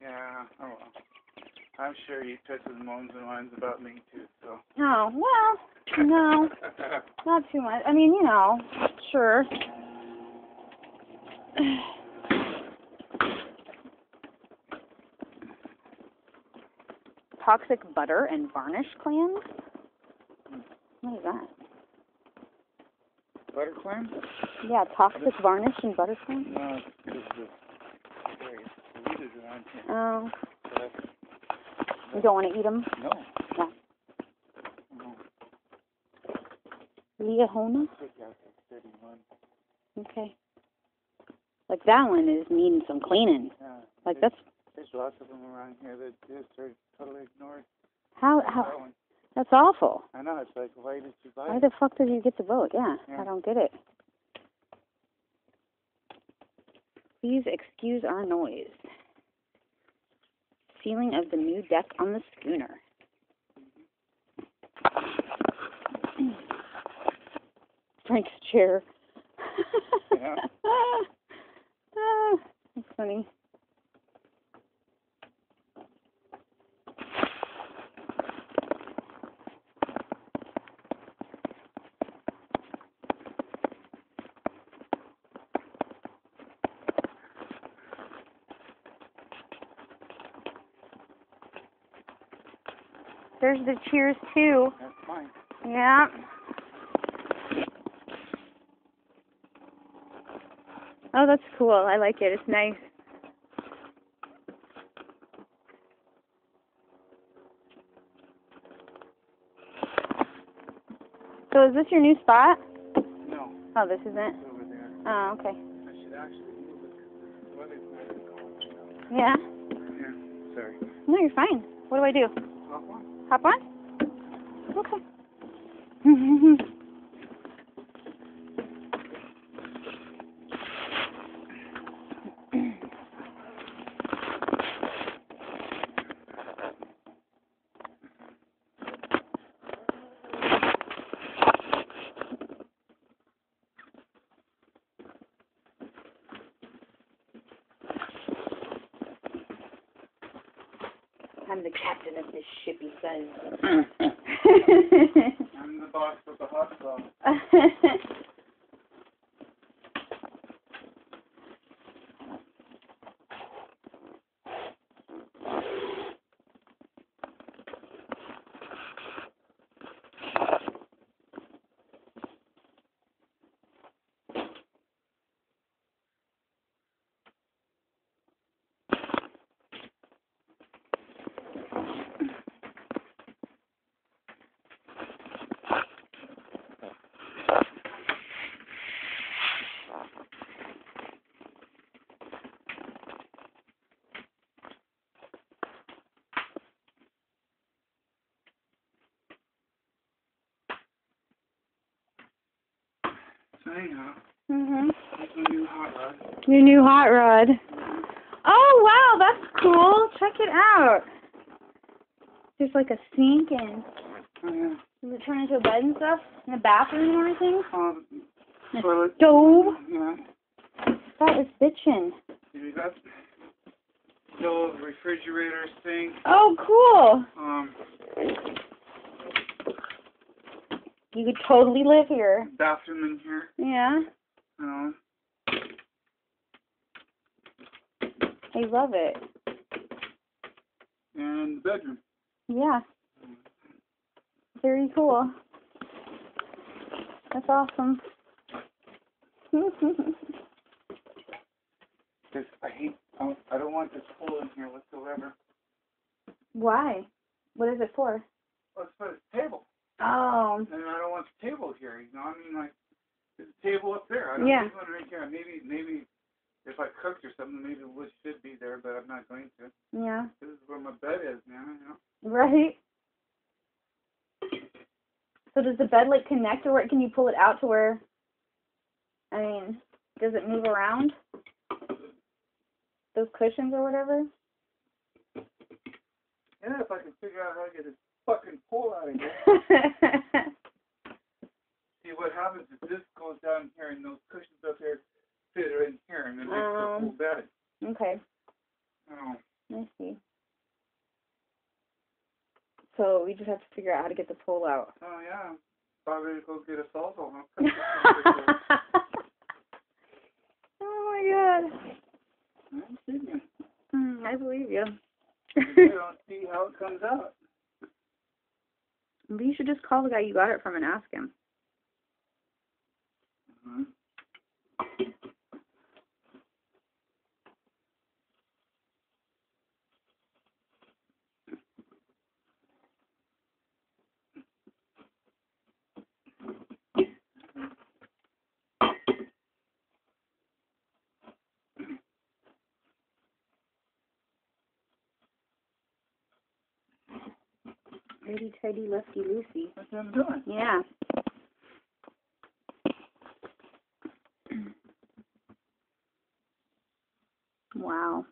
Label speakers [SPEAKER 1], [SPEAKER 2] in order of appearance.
[SPEAKER 1] Yeah, oh well. I'm sure he touches moans and whines about me too, so.
[SPEAKER 2] Oh, well, no, not too much. I mean, you know, sure. Toxic butter and varnish clams? What is that?
[SPEAKER 1] Butter clam?
[SPEAKER 2] Yeah, toxic varnish and butter clams?
[SPEAKER 1] No, it's because of the various weeders around here.
[SPEAKER 2] Oh.
[SPEAKER 1] But
[SPEAKER 2] You don't want to eat them?
[SPEAKER 1] no.
[SPEAKER 2] No.
[SPEAKER 1] No.
[SPEAKER 2] Leahona?
[SPEAKER 1] Take out the 31.
[SPEAKER 2] Okay. Like that one is needing some cleaning.
[SPEAKER 1] Yeah.
[SPEAKER 2] Like that's
[SPEAKER 1] There's lots of them around here that just are totally ignored.
[SPEAKER 2] how that's awful.
[SPEAKER 1] I know, it's like, why did you buy
[SPEAKER 2] Why
[SPEAKER 1] it?
[SPEAKER 2] the fuck did you get the boat? Yeah,
[SPEAKER 1] Yeah.
[SPEAKER 2] I don't get it. Please excuse our noise. Ceiling of the new deck on the schooner. Frank's chair.
[SPEAKER 1] Yeah.
[SPEAKER 2] That's funny. There's the cheers too.
[SPEAKER 1] That's fine.
[SPEAKER 2] Yeah. Oh, that's cool. I like it. It's nice. So is this your new spot?
[SPEAKER 1] No,
[SPEAKER 2] Oh, this isn't?
[SPEAKER 1] it's over there.
[SPEAKER 2] Oh, okay.
[SPEAKER 1] I should actually move it because the weather's not as cold.
[SPEAKER 2] Yeah?
[SPEAKER 1] Yeah, sorry.
[SPEAKER 2] No, you're fine. What do I do?
[SPEAKER 1] Hop on.
[SPEAKER 2] Hop on? Okay. I'm the captain of this ship, he says.
[SPEAKER 1] I'm the boss of the hot sauce. So anyhow, that's my new hot rod.
[SPEAKER 2] Your new hot rod. Oh, wow, that's cool. Check it out. There's like a sink and
[SPEAKER 1] Oh yeah.
[SPEAKER 2] does it turn into a bed and stuff? And a bathroom and everything? And a
[SPEAKER 1] Toilet.
[SPEAKER 2] stove?
[SPEAKER 1] Yeah.
[SPEAKER 2] That is bitchin'.
[SPEAKER 1] You got stove, refrigerator, sink.
[SPEAKER 2] Oh, cool. You could totally live here.
[SPEAKER 1] Bathroom in here.
[SPEAKER 2] Yeah. I love it.
[SPEAKER 1] And the bedroom.
[SPEAKER 2] Yeah. Very cool. That's awesome.
[SPEAKER 1] This, I don't want this hole in here whatsoever.
[SPEAKER 2] Why? What is it for?
[SPEAKER 1] Well, it's for the table.
[SPEAKER 2] Oh.
[SPEAKER 1] And I don't want the table here, you know. I mean, like, there's a table up there. I don't
[SPEAKER 2] Yeah.
[SPEAKER 1] need one right here. Maybe if I cooked or something, maybe wood should be there, but I'm not going to.
[SPEAKER 2] Yeah.
[SPEAKER 1] This is where my bed is, man, you know.
[SPEAKER 2] Right. So does the bed like connect, or can you pull it out to where? I mean, does it move around? Those cushions or whatever?
[SPEAKER 1] Yeah, if I can figure out how to get this fucking pole out of here. See, what happens is this goes down here, and those cushions up here fit in here, and then makes the whole bed.
[SPEAKER 2] Okay.
[SPEAKER 1] Oh.
[SPEAKER 2] I to get the pole out.
[SPEAKER 1] Oh, yeah. Probably go get a salvo.
[SPEAKER 2] Oh, my God.
[SPEAKER 1] I'm thinking.
[SPEAKER 2] I believe you.
[SPEAKER 1] I don't see how it comes out.
[SPEAKER 2] Maybe you should just call the guy you got it from and ask him.
[SPEAKER 1] Mm-hmm.
[SPEAKER 2] Righty tighty, lefty loosey.
[SPEAKER 1] That's what I'm doing.
[SPEAKER 2] Yeah. Wow.